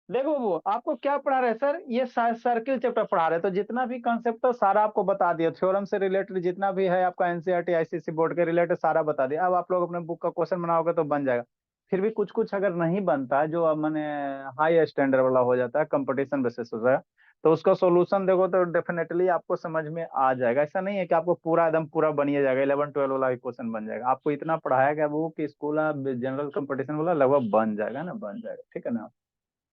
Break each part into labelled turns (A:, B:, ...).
A: देखो बाबू, आपको क्या पढ़ा रहे हैं सर, ये सर्किल चैप्टर पढ़ा रहे हैं, तो जितना भी कंसेप्ट है सारा आपको बता दिया, थ्योरम से रिलेटेड जितना भी है आपका एनसीईआरटी आईसीएसई बोर्ड के रिलेटेड सारा बता दिया। अब आप लोग अपने बुक का क्वेश्चन बनाओगे तो बन जाएगा। फिर भी कुछ कुछ अगर नहीं बनता है, जो अब मैंने हाई स्टैंडर्ड वाला हो जाता है, कंपटीशन बेसिस हो जाएगा, तो उसका सोल्यूशन देखो तो डेफिनेटली आपको समझ में आ जाएगा। ऐसा नहीं है कि आपको पूरा एकदम पूरा बनिए जाएगा, 11 12 वाला ही क्वेश्चन बन जाएगा। आपको इतना पढ़ाया गया वो कि स्कूल जनरल कंपटीशन वाला लगभग बन जाएगा ना, बन जाएगा, ठीक है ना।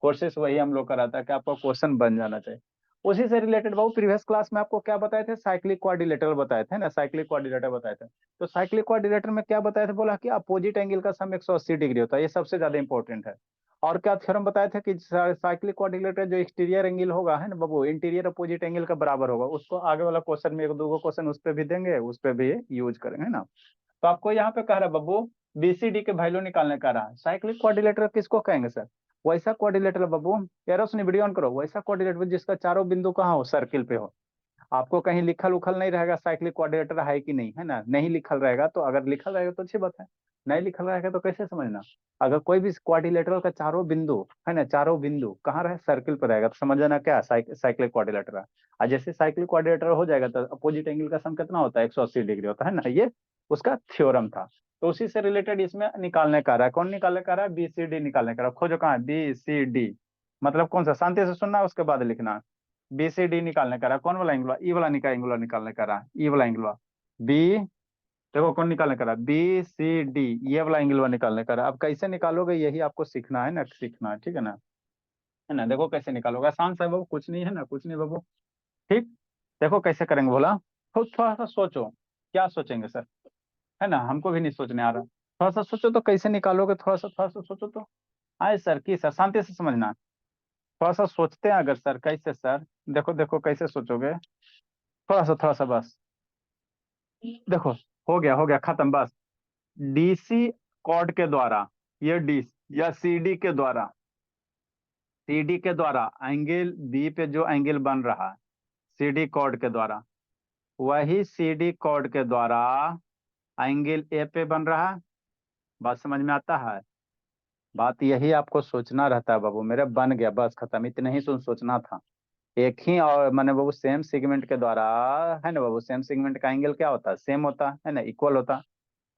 A: कोर्सेस वही हम लोग कराता है कि आपको क्वेश्चन बन जाना चाहिए। उसी से रिलेटेड बाबू, प्रीवियस क्लास में आपको क्या बताए थे, साइक्लिक क्वाड्रिलेटरल बताए थे ना, साइक्लिक क्वाड्रिलेटर बताए थे। तो साइक्लिक क्वाड्रिलेटर में क्या बताए थे, बोला कि अपोजिट एंगल का सम 180 डिग्री होता है, ये सबसे ज्यादा इंपॉर्टेंट है। और क्या थ्योरम बताए थे कि साइक्लिक क्वाड्रिलेटर जो एक्सटीरियर एंगल होगा है ना बाबू, इंटीरियर अपोजिट एंगल का बराबर होगा। उसको आगे वाला क्वेश्चन में एक दो क्वेश्चन उस पर भी देंगे, उस पर भी यूज करेंगे ना। तो आपको यहाँ पे कह रहा है बाबू, बीसीडी के वैल्यू निकालने का रहा। साइक्लिक कोऑर्डिनेटर किसको कहेंगे सर, वैसा कोऑर्डिनेटर बाबू, यार सुनिए वीडियो ऑन करो, वैसा कोऑर्डिनेटर जिसका चारों बिंदु कहाँ हो, सर्किल पे हो। आपको कहीं लिखल उखल नहीं रहेगा साइक्लिक कोऑर्डिनेटर है कि नहीं, है ना, नहीं लिखल रहेगा तो, अगर लिखल रहेगा तो अच्छी बात है, नहीं लिखल रहेगा तो कैसे समझना। अगर कोई भी क्वाड्रिलेटरल का चारों बिंदु है ना, चारों बिंदु कहाँ रहे, सर्किल पर रहेगा, तो समझ जाना क्या साइक्लिक कोऑर्डिनेटर है। और जैसे साइक्लिक कोऑर्डिनेटर हो जाएगा तो अपोजिट एंगल का सम कितना होता है, 180 डिग्री होता है ना। ये उसका थ्योरम था। तो उसी से रिलेटेड इसमें निकालने का रहा है। कौन निकालने का रहा है, बी सी डी निकालने का रहा है। खोजो कहाँ है, बी सी डी, मतलब कौन सा, शांति से सुनना है उसके बाद लिखना। बी सी डी निकालने का रहा, कौन वाला एंगुलर, ई वाला एंगुलर निकालने का रहा, ई वाला एंगुलर। बी, देखो कौन निकालने का रहा, बी सी डी, ये वाला एंगुलर निकालने का रहा। अब कैसे निकालोगे यही आपको सीखना है ना, सीखना है, ठीक है ना। देखो कैसे निकालोगे, आसान सा है बाबू, कुछ नहीं है ना, कुछ नहीं बाबू। ठीक, देखो कैसे करेंगे बोला, खुद थोड़ा सा सोचो, क्या सोचेंगे सर, है ना, हमको भी नहीं सोचने आ रहा। थोड़ा सा सोचो तो कैसे निकालोगे, थोड़ा सा सोचो तो। आए सर की सर, शांति से समझना, थोड़ा सा सोचते हैं अगर सर, कैसे सर, देखो देखो कैसे सोचोगे, थोड़ा सा बस। देखो, हो गया खत्म बस। डीसी कॉर्ड के द्वारा, ये डी या सीडी के द्वारा, सीडी के द्वारा एंगल बी पे जो एंगल बन रहा है, सीडी कॉर्ड के द्वारा, वही सीडी कॉर्ड के द्वारा एंगल ए पे बन रहा है। बात समझ में आता है, बात यही आपको सोचना रहता है बाबू मेरे, बन गया बस खत्म, इतना ही सोचना था। एक ही और मैंने बाबू सेम सेगमेंट के द्वारा, है ना बाबू, सेम सेगमेंट का एंगल क्या होता है, सेम होता है ना, इक्वल होता।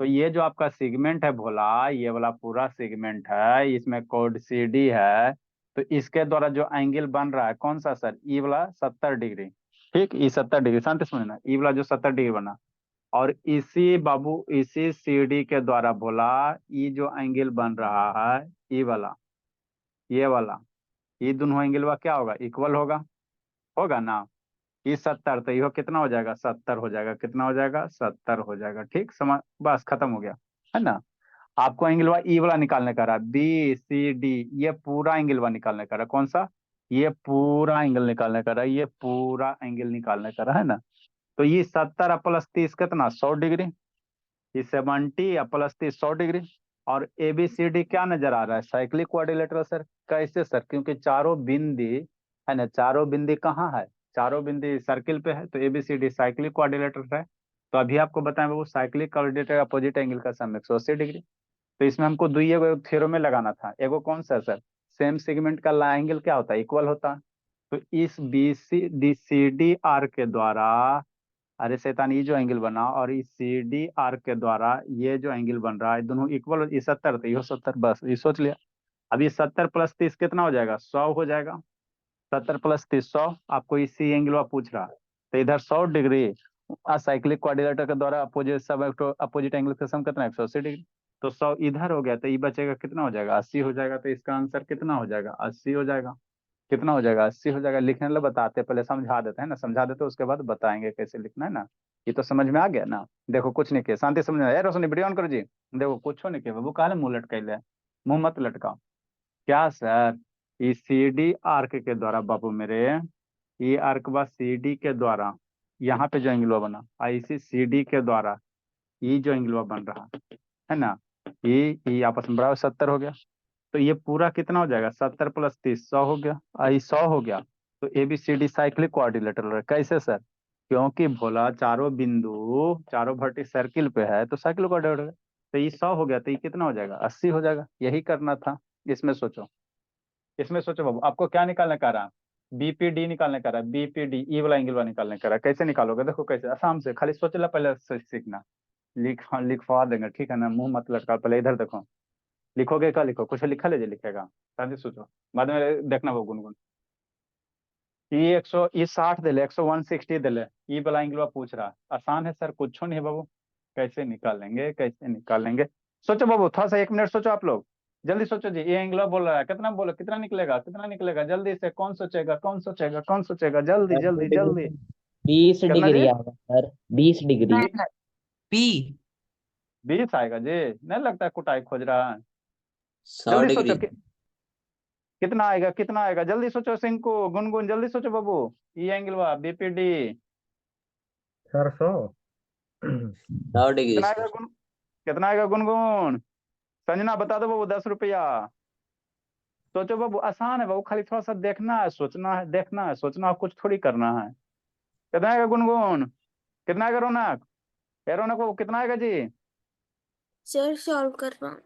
A: तो ये जो आपका सेगमेंट है भोला, ये वाला पूरा सेगमेंट है, इसमें कोड सी डी है। तो इसके द्वारा जो एंगल बन रहा है कौन सा सर, ई वाला 70 डिग्री। ठीक, ई 70 डिग्री, शांति से समझना, ई वाला जो 70 डिग्री बना। और इसी बाबू, इसी सी डी के द्वारा बोला, ये जो एंगल बन रहा है, ई वाला, ये वाला, ये दोनों एंगल का क्या होगा, इक्वल होगा, होगा ना। ये 70, तो ये कितना हो जाएगा, 70 हो जाएगा, कितना हो जाएगा, 70 हो जाएगा। ठीक, समझ, बस खत्म हो गया, है ना। आपको एंगल वाला ई वाला निकालने का रहा, बी सी डी, ये पूरा एंगल वाला निकालने का रहा, कौन सा, ये पूरा एंगल निकालने का रहा, ये पूरा एंगल निकालने का रहा, है ना। तो ये 70 प्लस 30 कितना, 100 डिग्री। ये 70 प्लस 30, 100 डिग्री। और ए बी सी डी क्या नजर आ रहा है, साइक्लिक क्वाड्रिलेटरल सर। कैसे सर, क्योंकि चारों बिंदी, है ना, चारों बिंदी कहाँ है, चारों बिंदी सर्किल पे है, तो A B C D cyclic quadrilateral है। तो अभी आपको बताएं वो साइक्लिक क्वाड्रिलेटरल अपोजिट एंगल का सम 180 डिग्री। तो इसमें हमको दुई एगो थ्योरम में लगाना था, एगो कौन सा सर, सेम सेगमेंट का एंगल क्या होता है, इक्वल होता है। तो इस B C D C D R के द्वारा, अरे शैतान, ये जो एंगल बना और इस सी डी आर के द्वारा ये जो एंगल बन रहा है, दोनों इक्वल, ये 70 तो ये 70, बस ये सोच लिया। अब ये 70 प्लस 30 कितना हो जाएगा, 100 हो जाएगा। 70 प्लस 30, 100। आपको इसी एंगल में पूछ रहा है, तो इधर 100 डिग्री, साइक्लिक क्वाड्रिलेटर के द्वारा अपोजिट सब अपोजिट एंगल का सम कितना है, 180 डिग्री। तो 100 इधर हो गया, तो ये बचेगा कितना हो जाएगा, 80 हो जाएगा। तो इसका आंसर कितना हो जाएगा, 80 हो जाएगा। कितना हो जाएगा, 80 हो जाएगा। लिखने लगे बताते, पहले समझा देते हैं ना, समझा देते उसके बाद बताएंगे कैसे लिखना है ना। ये तो समझ में आ गया ना। देखो कुछ नहीं किया, शांति से समझना यार, रोशनी वीडियो ऑन करो जी। देखो कुछ नहीं किया बाबू, काहे मुंह लटकाइले, मुंह मत लटकाओ। क्या सर, ये सी डी आर्क के द्वारा बाबू मेरे, ये आर्क बा सी डी के द्वारा, यहाँ पे जो एंगल बना, इसी सी डी के द्वारा ये जो एंगल बन रहा है ना, ये आपस में बराबर 70 हो गया। तो ये पूरा कितना हो जाएगा, 70 प्लस 30, 100 हो गया, आई 100 हो गया। तो A B C D cyclic quadrilateral कैसे सर, क्योंकि भोला चारों बिंदु, चारों भर्टी सर्किल पे है, तो साइक्लिक क्वाड्रिलेटरल। तो ये 100 हो गया, तो ये कितना हो जाएगा, 80 हो जाएगा। यही करना था, इसमें सोचो। इसमें सोचो बाबू, आपको क्या निकालने का रहा, बीपीडी निकालने का रहा, बीपीडी ई वाला एंगल वाला निकालने का रहा। कैसे निकालोगे, देखो कैसे, आसाम से, खाली सोच लो, पहले से सीखना। लिखवा देंगे, ठीक है ना, मुंह मत लटका, पहले इधर देखो। लिखोगे क्या, लिखो, कुछ लिखा लीजिए, लिखेगा शांति सोचो, बाद में देखना वो गुनगुन। ई 100, ई 60 दिले, 160 दिले, ई वाला एंगल पूछ रहा। आसान है सर, कुछ नहीं है बाबू। कैसे निकालेंगे, कैसे निकालेंगे। सोचो बाबू, थोड़ा सा 1 मिनट सोचो आप लोग, जल्दी सोचो जी। ये एंगल बोल रहा है, कितना बोलो, कितना निकलेगा, कितना निकलेगा, जल्दी से, कौन सोचेगा, कौन सोचेगा, कौन सोचेगा, जल्दी जल्दी जल्दी।
B: 20 डिग्री
A: कितना जी,
B: आएगा सर, 20 डिग्री।
C: पी
A: 20 आएगा जी, नहीं लगता है कुटाई खोज रहा है।
C: सौ
A: जल्दी सोचो
C: डिग्री
A: कितना आएगा, कितना आएगा, जल्दी सोचो, सिंकू गुनगुन जल्दी सोचो बाबू। ये एंगल हुआ बीपीडी,
D: 400।
C: 100 डिग्री
A: कितना आएगा
C: सर।
A: कितना आएगा गुनगुन। संजना बता दो बाबू, 10 रुपया। सोचो बाबू, आसान है बाबू, खाली थोड़ा सा देखना है, सोचना है, देखना है, सोचना है, कुछ थोड़ी करना है। कितना आएगा गुनगुन, कितना आएगा रौनक, ए रौनक बाबू कितना आएगा जी।
E: सर सॉल्व कर रहा हूँ।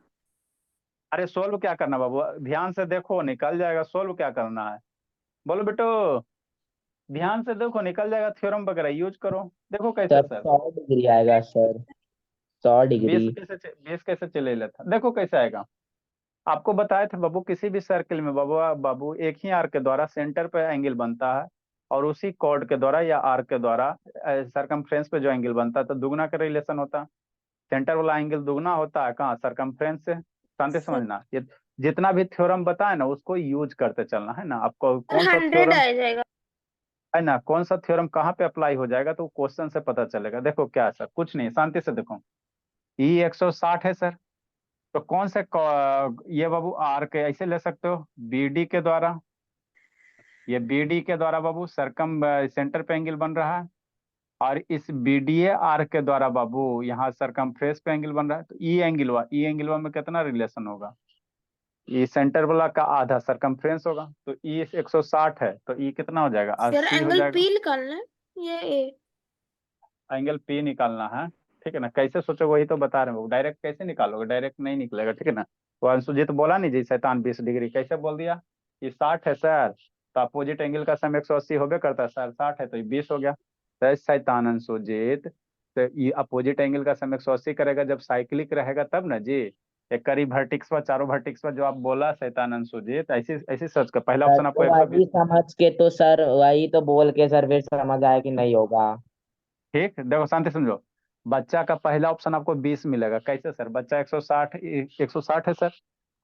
A: अरे सोल्व क्या करना बाबू, ध्यान से देखो, निकल जाएगा, सोल्व क्या करना है, बोलो बेटो। ध्यान से देखो, निकल जाएगा, थ्योरम वगैरह यूज करो, देखो कैसे
B: सर
A: सर।
B: 100 डिग्री आएगा सर, 100 डिग्री।
A: 20 कैसे चले लेता, देखो कैसे आएगा। आपको बताए थे बाबू, किसी भी सर्किल में बाबू, बाबू एक ही आर्क के द्वारा सेंटर पे एंगल बनता है, और उसी कॉर्ड के द्वारा या आर्क के द्वारा सरकमफ्रेंस पे जो एंगल बनता है, तो दुगना का रिलेशन होता है। सेंटर वाला एंगल दुगना होता है कहाँ, सरकमफ्रेंस से। शांति
E: सर
A: समझना, ये जितना भी थ्योरम बताए ना, उसको यूज करते चलना है ना। आपको कौन सा
E: 100
A: थ्योरम
E: आ जाएगा।
A: है ना, कौन सा थ्योरम कहाँ पे अप्लाई हो जाएगा, तो क्वेश्चन से पता चलेगा। देखो क्या है सर, कुछ नहीं, शांति से देखो। ई 160 है सर, तो कौन से ये बाबू आर के ऐसे ले सकते हो, बीडी के द्वारा। ये बीडी के द्वारा बाबू सरकम सेंटर पे एंगल बन रहा है, और इस बीडीए आर के द्वारा बाबू यहाँ सरकमफ्रेंस पे एंगल बन रहा है। तो ई एंगल हुआ, ई एंगल हुआ में कितना रिलेशन होगा, ई सेंटर वाला का आधा सरकमफ्रेंस होगा, तो ई 160 है, तो ई कितना हो जाएगा,
E: सर
A: 80 हो
E: एंगल
A: जाएगा।
E: पी निकालना है, ये ए।
A: एंगल पी निकालना है, ठीक है ना। कैसे सोचो, वही तो बता रहे हो, डायरेक्ट कैसे निकालोगे, डायरेक्ट नहीं निकलेगा, ठीक है ना। वो अंशुजीत बोला नहीं जी, शैतान 20 डिग्री, कैसे बोल दिया, ये 60 है सर, तो अपोजिट एंगल का सम 180 होबे करता है सर, 60 है तो ये 20 हो गया। तो शैतान अंशुजीत, तो ये अपोजिट एंगल का सम 180 करेगा जब साइक्लिक रहेगा तब ना जी। एक करी वर्टिक्स पर, चारों वर्टिक्स पर जो आप बोला शैतान अंशुजीत, ऐसी ऐसी सर्च कर, पहला
B: सर
A: ऑप्शन आपको
B: तो
A: 120।
B: वही समझ के तो सर, वही तो बोल के सर फिर समझ आया कि नहीं होगा।
A: ठीक, देखो शांति समझो, बच्चा का पहला ऑप्शन आपको 20 मिलेगा, कैसे सर, बच्चा 160, 160 है सर,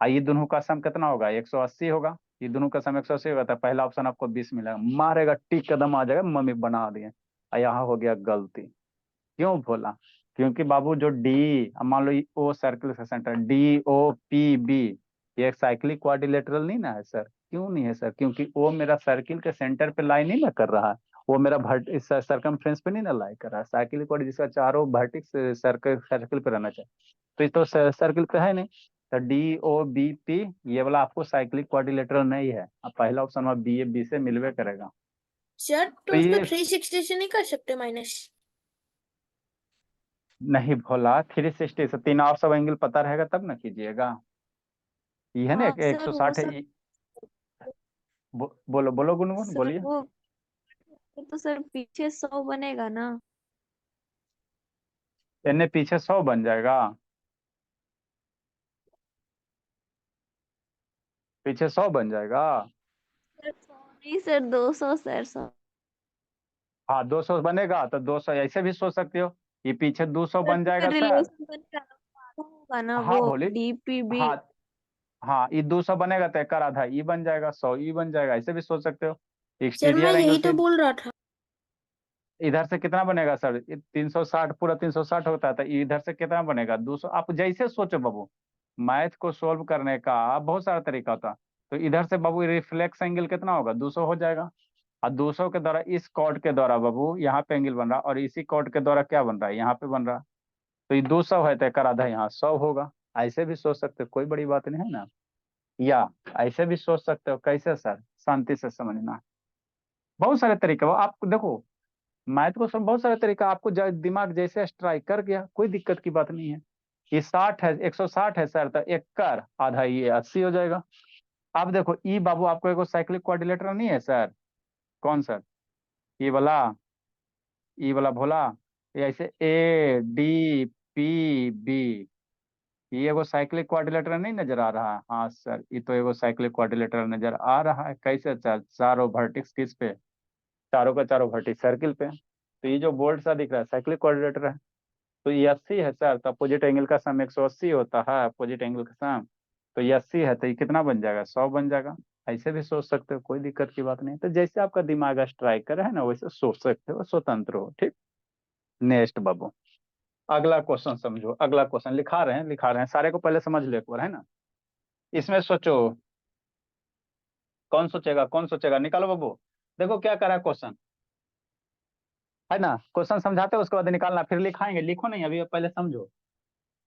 A: ये दोनों का सम कितना होगा, 180 होगा, ये दोनों का सम 180 होगा, तो पहला ऑप्शन आपको 20 मिलेगा, मारेगा टिक कदम आ जाएगा, मम्मी बना दिए। यहाँ हो गया गलती, क्यों बोला, क्योंकि बाबू जो डी, मान लो ओ सर्किल का centre, D O P B, ये एक साइक्लिक क्वाड्रिलेटरल नहीं ना है सर। क्यों नहीं है सर, क्योंकि ओ मेरा सर्किल के सेंटर पे लाई नहीं ना कर रहा है, वो मेरा इस सरकमफ्रेंस पे नहीं ना लाई कर रहा है, साइकिल क्वाड जिसका चारों वर्टिक्स सर्किल सर्किल पे रहना चाहिए, तो ये तो सर्किल पे है नहीं। तो डी ओ बी पी, ये वाला आपको साइक्लिक क्वाड्रिलेटरल नहीं है, अब पहला ऑप्शन में बी ए बी से मिलवे करेगा।
E: सर
A: तो
E: तो उसको
A: ये
E: 360 से नहीं कर सकते माइनस।
A: नहीं भोला, 360 से तीन और सब एंगल पता रहेगा तब ना कीजिएगा। ये है ना,
F: हाँ
A: एक
F: सर
A: सौ
F: वो
A: साठ है
F: सब।
A: बोलो बोलो गुनगुन
F: सर
A: बोलिए।
F: वो तो सर पीछे 100 बनेगा ना।
A: इन्हें पीछे 100 बन जाएगा, पीछे 100 बन जाएगा।
F: सर 100 नहीं सर, 200 सर, 100।
A: हाँ 200 बनेगा, तो 200 ऐसे भी सोच सकते हो, ये पीछे 200
F: सर
A: बन
F: तो
A: जाएगा
F: फिर
A: सर।
F: रिलेशन बनेगा ना, आधा होगा ना
A: हाँ
F: वो
A: बोली,
F: डीपीबी।
A: हाँ हाँ, ये 200 बनेगा तो एक आधा ई बन जाएगा, 100 ई बन जाएगा, ऐसे भी सोच सकते हो।
E: सर मैं
A: एक्सटीरियर एंगल
E: यही
A: से
E: तो बोल रहा था।
A: इधर से कितना बनेगा सर, 360, पूरा 360 होता है, तो इधर से कितना बनेगा, 200। आप जैसे सोचो बाबू, मैथ को सोल्व करने का बहुत सारा तरीका होता है। तो इधर से बाबू रिफ्लेक्स एंगल कितना होगा, 200 हो जाएगा, और 200 के द्वारा इस कॉर्ड के द्वारा बाबू यहाँ पे एंगल बन रहा है, और इसी कॉर्ड के द्वारा क्या बन रहा है, यहाँ पे बन रहा है, तो ये 200 है, तो एक आधा यहाँ 100 होगा। ऐसे भी सोच सकते हो, कोई बड़ी बात नहीं है ना। या ऐसे भी सोच सकते हो, कैसे सर, शांति से समझना, बहुत सारे तरीके, वो आपको देखो, मैथ को सब बहुत सारे तरीका, आपको दिमाग जैसे स्ट्राइक कर गया, कोई दिक्कत की बात नहीं है। ये 60 है, 160 है सर, तो एक कर आधा ये 80 हो जाएगा, अब देखो ई बाबू आपको एक साइक्लिक क्वाड्रिलेटरल नहीं है सर? कौन सर? ई वाला भोला, ये ऐसे ए डी पी बी, ये एगो साइक्लिक क्वाड्रिलेटरल नहीं नजर आ रहा है? हाँ सर, ये तो एगो साइक्लिक क्वाड्रिलेटरल नजर आ रहा है। कैसे सर? चारों वर्टिक्स किस पे? चारों का चारों वर्टिक्स सर्किल पे। तो ये जो बोल्ट सा दिख रहा है साइक्लिक क्वाड्रिलेटर है। तो ये 80 है सर, तो अपोजिट एंगल का सम 180 होता है, अपोजिट एंगल का सम। तो ये 80 है तो ये कितना बन जाएगा? 100 बन जाएगा। ऐसे भी सोच सकते हो, कोई दिक्कत की बात नहीं। तो जैसे आपका दिमाग स्ट्राइक करे है ना, वैसे सोच सकते हो, स्वतंत्र हो। ठीक, नेक्स्ट बाबू, अगला क्वेश्चन समझो। अगला क्वेश्चन लिखा रहे हैं, सारे को पहले समझ लो एक बार, है ना। इसमें सोचो, कौन सोचेगा, निकालो बाबू। देखो क्या करा क्वेश्चन, है ना। क्वेश्चन समझाते हैं उसके बाद निकालना, फिर लिखाएंगे। लिखो नहीं अभी, पहले समझो।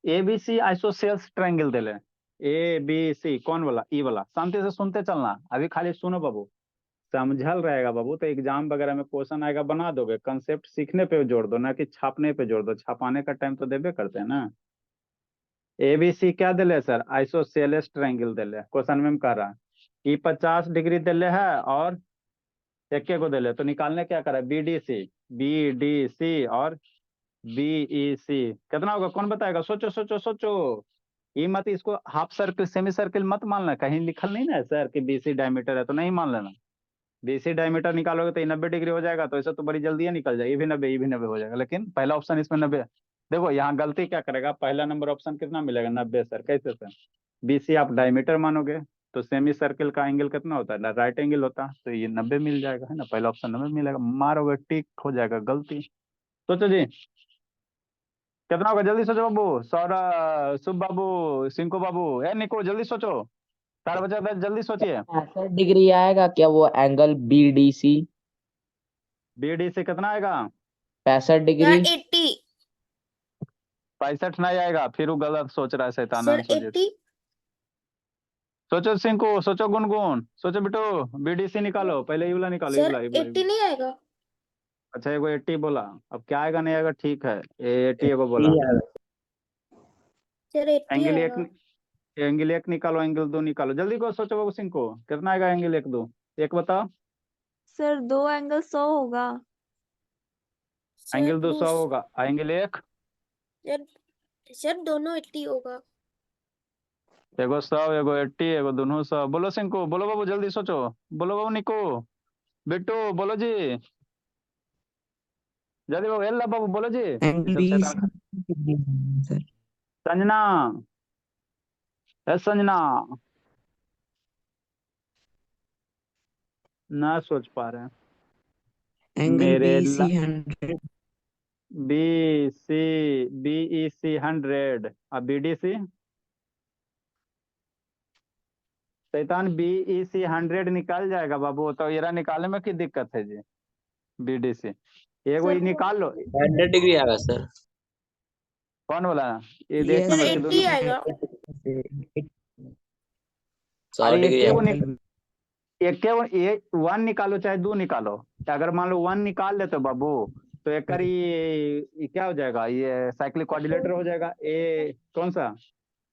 A: एबीसी आइसोसेल्स ट्रायंगल दे ले। ए बी सी कौन वाला? ई वाला। शांति से सुनते चलना, अभी खाली सुनो बाबू। समझल रहेगा बाबू तो एग्जाम वगैरह में क्वेश्चन आएगा, बना दोगे। कंसेप्ट सीखने पे जोड़ दो, ना कि छापने पे जोड़ दो। छापाने का टाइम तो देबे करते हैं ना। एबीसी क्या दिले सर? आइसोसेलेस ट्रायंगल दिले। क्वेश्चन में कह रहा है ई 50 डिग्री दिले है और एक को दिले, तो निकालने क्या करा? बी डी सी और बीई सी कितना होगा? कौन बताएगा? सोचो सोचो सोचो। ये मत इसको हाफ सर्किल सेमी सर्किल मत मान लेना, कहीं लिखल नहीं ना है सर कि बीसी डायमीटर है तो नहीं मान लेना। बीसी डायमीटर निकालोगे तो ये 90 डिग्री हो जाएगा, तो ऐसा तो बड़ी जल्दी निकल जाएगा। ये भी 90 हो जाएगा, लेकिन पहला ऑप्शन इसमें 90। देखो यहाँ गलती क्या करेगा, पहला नंबर ऑप्शन कितना मिलेगा? 90 सर। कैसे सर? बीसी आप डायमीटर मानोगे तो सेमी सर्किल का एंगल कितना होता है? राइट एंगल होता है, तो ये 90 मिल जाएगा, है ना। पहला ऑप्शन 90 मिलेगा। मारोगे टिक हो जाएगा, गलती। सोचो जी कितना होगा? जल्दी सोचो बाबू। सौरभ, शुभ बाबू, सिंको बाबू, ए निको जल्दी सोचो। 4 बजे जल्दी सोचिए।
B: 65 डिग्री आएगा क्या वो एंगल BDC?
A: बीडी से कितना आएगा?
B: 65 डिग्री।
E: सर 80।
A: 65 नहीं आएगा, फिर वो गलत सोच रहा है शैतान
E: सर
A: अंशु जी।
E: 80।
A: सोचो सिंको, सोचो गुनगुन, सोचो बेटो। बीडीसी निकालो पहले, ये वाला निकालो, ये
E: सर
A: वाला, ये वाला, ये
E: 80
A: वाला।
E: नहीं आएगा।
A: अच्छा एगो 80 बोला, अब क्या आएगा नहीं आएगा, ठीक है। 80 एगो बोला।
E: सर 80
A: एंगल एक,
E: आएगा।
A: एंगल एक निकालो, एंगल दो निकालो। जल्दी को सोचो बाबू सिंको, कितना आएगा एंगल एक दो? एक बताओ।
F: सर 2 एंगल 100 होगा।
E: Sir
A: angle 200
E: 2।
A: होगा, एंगल एक?
E: सर सर दोनों 80 होगा।
A: एगो 100 एगो 80 एगो दोनों 100। बोलो सिंको, बोलो बाबू, जल्दी सोचो। बोलो बाबू निको, बिट्टू बोलो जी, जल्दी बाबू। एल्ला बाबू बोलो जी, ये
B: एंगल
A: सब
B: BC
A: शैतान।
B: सर।
A: संजना, ए संजना, ना सोच पा रहे हैं
B: एंगल
A: मेरे
B: BC 100।
A: बी सी, बीई सी 100 और बीडीसी शैतान। बीई सी 100 निकाल जाएगा बाबू, तो येरा निकालने में की दिक्कत है जी? बीडीसी एगो
F: सर
A: ही निकाल लो।
C: 100 डिग्री आएगा सर।
A: कौन बोला? ये
B: ये
A: एक
E: सर
A: नंबर के दो
E: 80 आएगा।
C: 100
A: अरे
C: डिग्री
A: एक
C: आएगा।
A: एक एक 1 निकालो चाहे 2 निकालो। अगर मान लो 1 निकाल ले तो बाबू, तो एक ये क्या हो जाएगा? ये साइक्लिक क्वाड्रिलेटर हो जाएगा। ए कौन सा?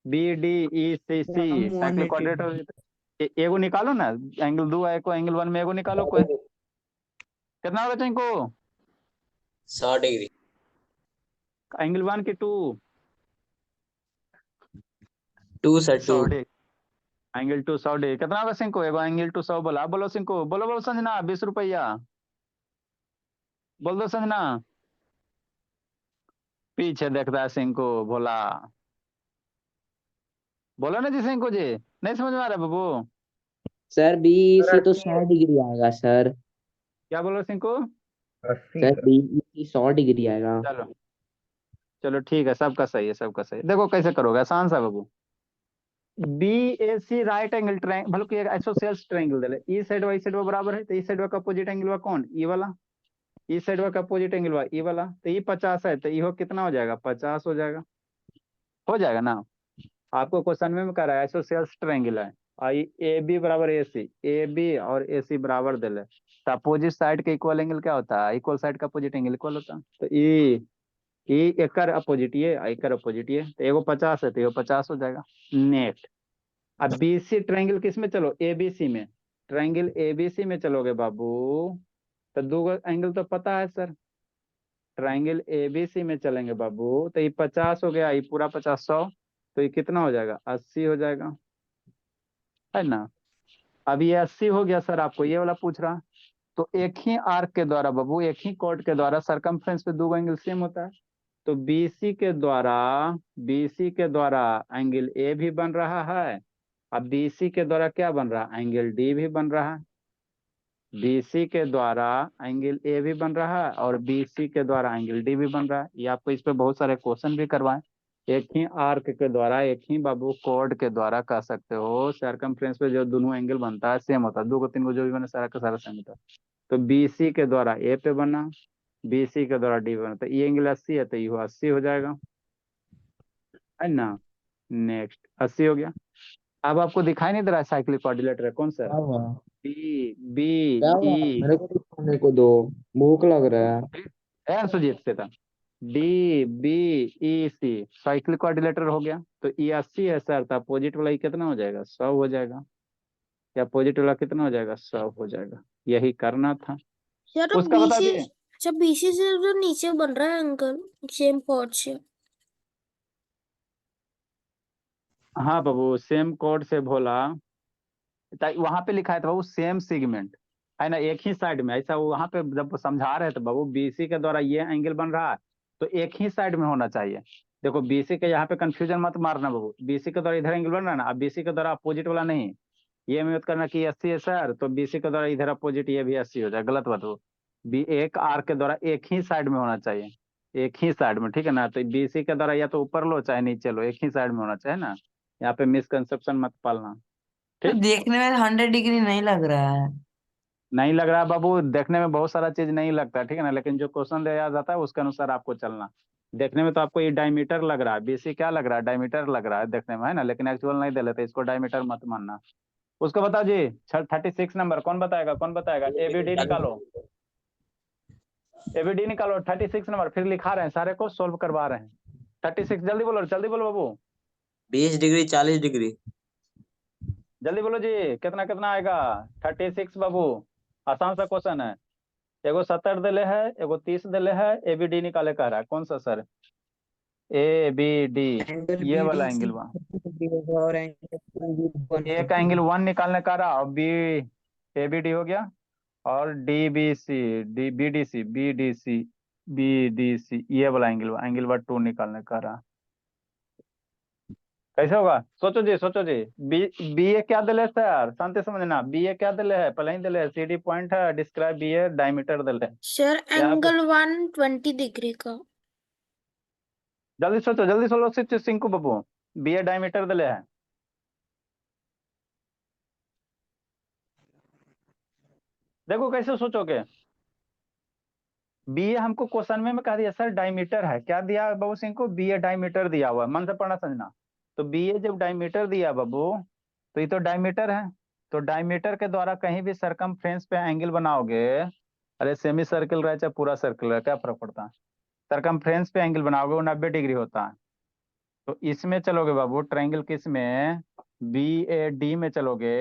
A: BDECC cyclic
B: 180।
A: क्वाड्रिलेटर। एगो निकालो ना, एंगल 2 है को एंगल 1 में एगो निकालो कोई। कितना होगा चिंको?
C: 100 डिग्री।
A: एंगल 1 की 2?
C: 2 सर 2।
A: 100 एंगल 2 100 कितना होगा सिंको? एगो एंगल 2 100 बोला। बोलो सिंको, बोलो बोलो संजना, 20 रुपया बोल दो संजना। पीछे देखता है सिंको भोला। बोलो ना जी सिंको जी, नहीं समझ में आ रहा बाबू?
B: सर BEC तो 100 डिग्री आएगा सर।
A: क्या बोलो सिंको?
D: 80
B: सर
D: सर।
B: BEC 100 डिग्री आएगा।
A: चलो चलो ठीक है, सबका सही है, सबका सही है। देखो कैसे करोगे, आसान सा बाबू। BAC राइट एंगल ट्रायंगल, बल्कि एक आइसोसेल्स ट्रायंगल दे ले। ई साइड वाई साइड बराबर है, तो ई साइड का अपोजिट एंगल वा कौन? ई वाला। ई साइड का अपोजिट एंगल वा ई वाला। तो ई 50 है, तो ई हो कितना हो जाएगा? 50 हो जाएगा। हो जाएगा ना। आपको क्वेश्चन में कह रहा है आइसोसेल्स ट्रायंगल है, आई ए बी बराबर ए सी, ए बी और ए सी बराबर दे ले। तो अपोजिट साइड का इक्वल एंगल क्या होता है? इक्वल साइड का अपोजिट एंगल इक्वल होता है। तो ई एकर अपोजिट ये, एकर अपोजिट ये, तो एगो 50 है तो एगो 50 हो जाएगा। नेक्स्ट अब बीसी ट्रायंगल किस में चलो, एबीसी में, ट्रायंगल एबीसी में चलोगे बाबू तो दो एंगल तो पता है सर, ट्रायंगल एबीसी में चलेंगे बाबू तो ये 50 हो गया, ये पूरा 50 100, तो ये कितना हो जाएगा 80 हो जाएगा, है ना। अब ये 80 हो गया सर, आपको ये वाला पूछ रहा, तो एक ही आर्क के द्वारा बाबू, एक ही कॉर्ड के द्वारा सरकमफ्रेंस पे दो एंगल सेम होता है, तो बीसी के द्वारा एंगल ए भी बन रहा है, अब बीसी के द्वारा क्या बन रहा है, एंगल डी भी बन रहा है, बीसी के द्वारा एंगल ए भी बन रहा है और बीसी के द्वारा एंगल डी भी बन रहा है। ये आपको इस पे बहुत सारे क्वेश्चन भी करवाएं। एक ही आर्क के द्वारा, एक ही बाबू कॉर्ड के द्वारा कह सकते हो सरकमफ्रेंस पे जो दोनों एंगल बनता है सेम होता है, दो को तीन को जो भी बने सारा का सारा सेम होता है। तो बीसी के द्वारा ए पे बना, बीसी के द्वारा डी बना, तो ये एंगल 80 है तो ये 80 हो जाएगा, है ना। नेक्स्ट 80 हो गया। अब आपको दिखाई नहीं दे रहा है साइक्लिक कोऑर्डिनेटर है कौन सा,
B: क्या हुआ?
A: बी बी
B: क्या हुआ?
A: ई,
B: मेरे को भी खाने को दो, भूख लग रहा है।
A: है सुजीत से था, डी बी ई सी साइक्लिक कोऑर्डिनेटर हो गया, तो ई 80 है सर, तो अपोजिट वाला ये कितना हो जाएगा 100 हो जाएगा, या अपोजिट वाला कितना हो जाएगा 100 हो जाएगा, यही करना था।
E: सर
A: उसका बता
E: बीसी,
A: दिए।
E: अच्छा बीसी से जो नीचे बन रहा है अंकल सेम कॉर्ड से।
A: हाँ बाबू सेम कोड से भोला, वहां पे लिखा है तो बाबू सेम सेगमेंट, है ना, एक ही साइड में, ऐसा वो वहां पे जब समझा रहे थे बाबू बीसी के द्वारा ये एंगल बन रहा है तो एक ही साइड में होना चाहिए। देखो बीसी के यहाँ पे कंफ्यूजन मत मारना बाबू, बीसी के द्वारा इधर एंगल बन रहा है ना, अब बीसी के द्वारा अपोजिट वाला नहीं, ये मत करना कि 80 है सर तो बीसी के द्वारा इधर अपोजिट ये भी 80 हो जाए, गलत बात हो। बी एक आर के द्वारा एक ही साइड में होना चाहिए, एक ही साइड में, ठीक है ना, तो बीसी के द्वारा या तो ऊपर लो चाहे नीचे लो, एक ही साइड में होना चाहिए ना, यहाँ पे मिसकंसेप्शन मत पालना,
G: तो
A: ठीक।
G: देखने में 100 डिग्री नहीं लग रहा है।
A: नहीं लग रहा है बाबू, देखने में बहुत सारा चीज नहीं लगता, ठीक है ना, लेकिन जो क्वेश्चन दिया जाता है उसके अनुसार आपको चलना। देखने में तो आपको ये डायमीटर लग रहा है, बीसी क्या लग रहा है, डायमीटर लग रहा है देखने में, है ना, लेकिन एक्चुअल नहीं दे लेते, इसको डायमीटर मत मानना। उसको बताओ जी, 36 नंबर कौन बताएगा, कौन बताएगा, एबीडी निकालो, एबीडी निकालो 36 नंबर, फिर लिखा रहे हैं सारे को सोल्व करवा रहे हैं। 36 जल्दी बोलो बाबू,
C: 20 डिग्री 40 डिग्री।
A: जल्दी बोलो जी, कितना कितना आएगा 36 बाबू, आसान सा क्वेश्चन है, एगो 70 दिले है, एगो 30 दिले है, एबीडी निकाले कह रहा है, कौन सा sir, A B D,
G: angle
A: ये
G: बी
A: वाला
G: डी सी
A: एंगल वन,
G: होगा और एंगल
A: एक
G: 180।
A: एंगल वन निकालने का रहा, और बी ए बी डी हो गया, और D B C, D B D C, B D C, B D C, ये वाला एंगल वन 2 निकालने का रहा, कैसे होगा सोचो जी, सोचो जी। बी बी ए क्या दिले सर, शांति समझना, बी ए क्या दिले है, पहले ही दिले है सी डी पॉइंट है, डिस्क्राइब बी ए डायमीटर दिले है
E: सर
A: यहाँ पे।
E: एंगल 120 डिग्री का।
A: जल्दी सोचो, जल्दी सोचो सिंकू बाबू, बी ए डायमीटर दिले है, देखो कैसे सोचोगे। बी ए हमको क्वेश्चन में कह दिया सर डायमीटर है, क्या दिया बाबू सिंह को, बी ए डायमीटर दिया हुआ है, मन से पढ़ना समझना। तो बी ए जब डायमीटर दिया बाबू तो ये तो डायमीटर है, तो डायमीटर के द्वारा कहीं भी सरकमफ्रेंस पे एंगल बनाओगे, अरे सेमी सर्कल रहे चाहे पूरा सर्कल रहे क्या फर्क पड़ता है, सरकमफ्रेंस पे एंगल बनाओगे वो 90 डिग्री होता है। तो इसमें चलोगे बाबू ट्रायंगल किस में, बी ए डी में चलोगे,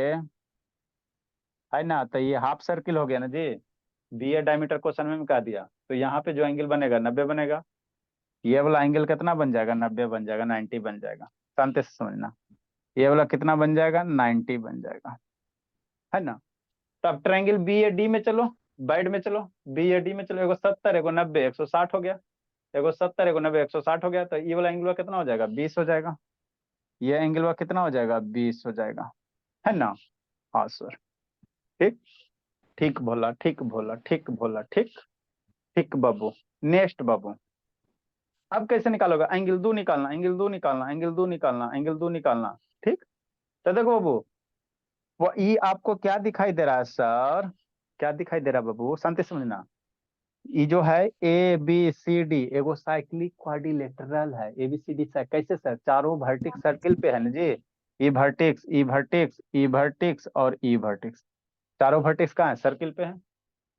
A: है ना, तो ये हाफ सर्किल हो गया ना जी, बी ए डायमीटर क्वेश्चन में कह दिया, तो यहाँ पे जो एंगल बनेगा 90 बनेगा, ये वाला एंगल कितना बन जाएगा 90 बन जाएगा, 90 बन जाएगा, शांति से समझना, ये वाला कितना बन जाएगा 90 बन जाएगा, है ना। तो अब ट्रायंगल बी ए डी में चलो, बाइड में चलो, बी ए डी में चलो, एगो 70 एगो 90 160 हो गया, एगो 70 एगो 90 160 हो गया, तो ये वाला एंगल कितना हो जाएगा 20 हो जाएगा, ये एंगल कितना हो जाएगा 20 हो जाएगा, है ना। हाँ सर, ठीक, ठीक भोला, ठीक भोला, ठीक भोला, ठीक, ठीक बाबू। नेक्स्ट बाबू, अब कैसे निकालोगे, एंगल दो निकालना, एंगल दो निकालना, एंगल दो निकालना, एंगल दो निकालना, ठीक। तो देखो बाबू, वो ई आपको क्या दिखाई दे रहा है सर, क्या दिखाई दे रहा है बाबू, शांति से समझना। ये जो है ए बी सी डी एगो साइक्लिक क्वाड्रिलेटरल है, ए बी सी डी कैसे सर, चारों वर्टेक्स सर्किल पे है ना जी, ई वर्टेक्स ई वर्टेक्स ई वर्टेक्स और ई वर्टेक्स, चारों वर्टेक्स कहाँ है सर्किल पे है,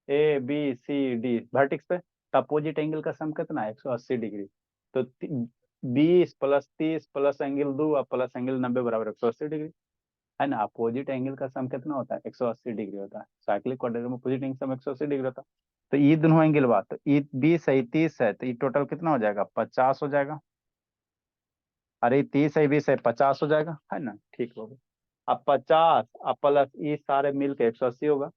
A: A B C D vertex पे, तो अपोजिट एंगल का सम कितना है 180 डिग्री, तो 20 + 30 प्लस एंगल 2 और प्लस एंगल 90 बराबर 180 डिग्री, है ना। अपोजिट एंगल का सम कितना होता है? 180 डिग्री होता है। साइक्लिक क्वाड्रेटिक में अपोजिट एंगल सम 180 डिग्री होता है। तो ये दोनों एंगल बात, तो ये 20 है 30 है, तो ये टोटल कितना हो जाएगा? 50 हो जाएगा। अरे 30 है 20 है 50 हो जाएगा, है ना। ठीक होगा। अब 50 अब प्लस ये सारे मिल के 180 होगा।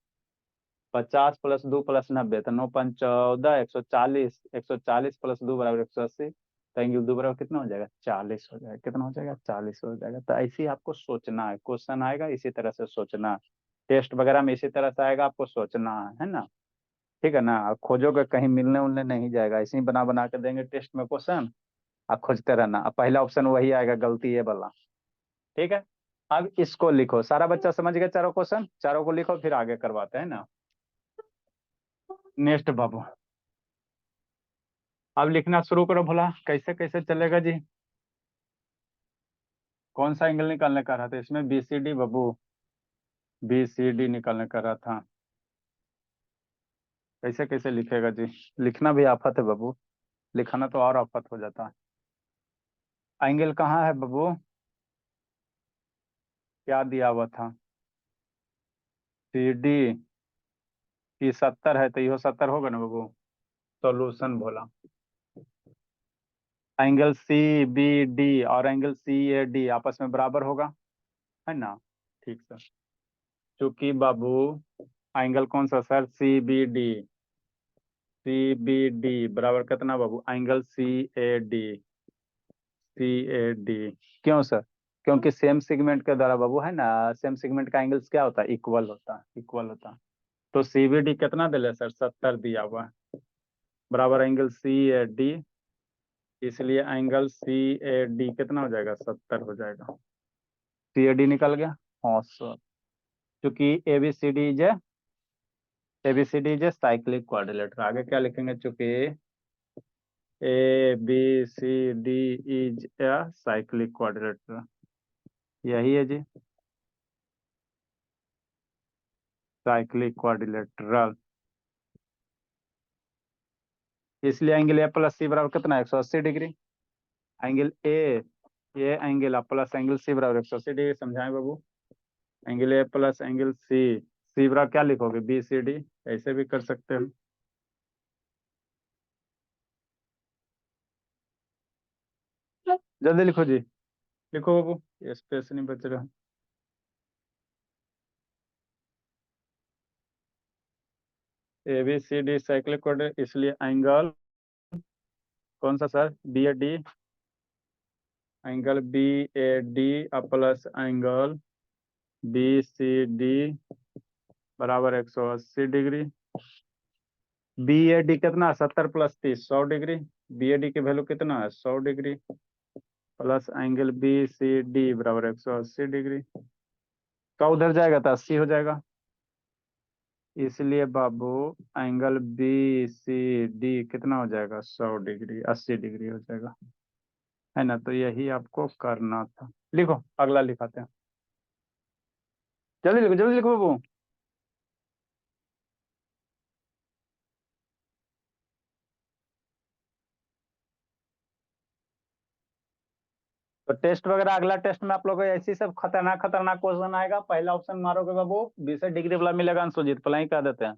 A: 50 प्लस 2 प्लस 90, तो 9 5 14, 140, 140 प्लस 2 बराबर 180। तो एंगल 2 बराबर कितना हो जाएगा? 40 हो जाएगा। कितना हो जाएगा? 40 हो जाएगा। तो ऐसे ही आपको सोचना है, क्वेश्चन आएगा इसी तरह से सोचना। टेस्ट वगैरह में इसी तरह से आएगा, आपको सोचना है ना। ठीक है ना। और खोजोगे कहीं मिलने उलने नहीं जाएगा, ऐसे ही बना बना के देंगे टेस्ट में क्वेश्चन, आप खोजते रहना। अब पहला ऑप्शन वही आएगा, गलती ये वाला। ठीक है। अब इसको लिखो। सारा बच्चा समझ गया? चारों क्वेश्चन चारों को लिखो, फिर आगे करवाते हैं ना। नेक्स्ट बाबू, अब लिखना शुरू करो। भला कैसे कैसे चलेगा जी? कौन सा एंगल निकालने का रहा था इसमें? BCD बाबू, BCD निकालने का रहा था। कैसे कैसे लिखेगा जी? लिखना भी आफत है बाबू, लिखाना तो और आफत हो जाता है। एंगल कहाँ है बाबू? क्या दिया हुआ था? CD की 70 है, तो यो 70 होगा ना बाबू। सॉल्यूशन बोला। एंगल CBD और एंगल CAD आपस में बराबर होगा, है ना। ठीक सर। चूंकि बाबू एंगल कौन सा सर? CBD बराबर कितना बाबू? एंगल CAD क्यों सर? क्योंकि सेम सेगमेंट के द्वारा बाबू, है ना, सेम सेगमेंट का एंगल्स क्या होता है? इक्वल होता है, इक्वल होता है। तो CBD कितना दिले सर? 70 दिया हुआ है, बराबर एंगल CAD। इसलिए एंगल CAD कितना हो जाएगा? 70 हो जाएगा। CAD निकल गया। हाँ सर। क्योंकि ABCD is a cyclic quadrilateral. आगे क्या लिखेंगे? चूंकि ABCD is a cyclic quadrilateral, यही है जी, साइक्लिक क्वाड्रिलेटरल। इसलिए एंगल A+C बराबर कितना है? 180 डिग्री। एंगल ये एंगल प्लस एंगल C बराबर 180 डिग्री। समझाएं बाबू? Angle A plus angle C बराबर क्या लिखोगे? BCD। ऐसे भी कर सकते हो। जल्दी लिखो जी, लिखो बाबू, ये स्पेस नहीं बच रहा। ABCD साइक्लिक क्वाड्रिलेटरल, इसलिए एंगल कौन सा sir? BAD। Angle BAD plus angle BCD बराबर 180 डिग्री। BAD कितना? 70 प्लस 30 100 डिग्री। BAD की वैल्यू कितना है? 100 डिग्री। प्लस एंगल BCD बराबर 180 डिग्री। तो उधर जाएगा तो 80 हो जाएगा। इसलिए बाबू एंगल BCD कितना हो जाएगा? 100 डिग्री, 80 डिग्री हो जाएगा, है ना। तो यही आपको करना था। लिखो, अगला लिखाते हैं। जल्दी लिखो, जल्दी लिखो बाबू। तो टेस्ट वगैरह, अगला टेस्ट में आप लोगों को ऐसी सब खतरनाक खतरनाक क्वेश्चन आएगा। पहला ऑप्शन मारोगे बाबू, 20 डिग्री वाला मिलेगा। सुजीत पहले ही कह देते हैं।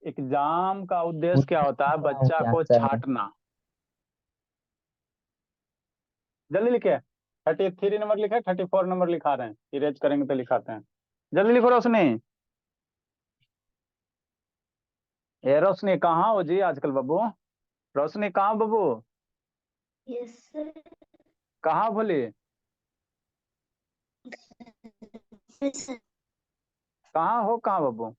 A: एग्जाम का उद्देश्य क्या होता है? बच्चा
B: क्या
A: को
B: सर?
A: छांटना। जल्दी लिखे। 33 नंबर लिखे, 34 नंबर लिखा रहे हैं, इरेज करेंगे तो लिखाते हैं। जल्दी लिखो रोशनी। ए रोशनी कहाँ हो जी आजकल बाबू? रोशनी कहाँ बाबू?
E: Yes sir.
A: कहाँ बोली? कहाँ हो? कहाँ बाबू?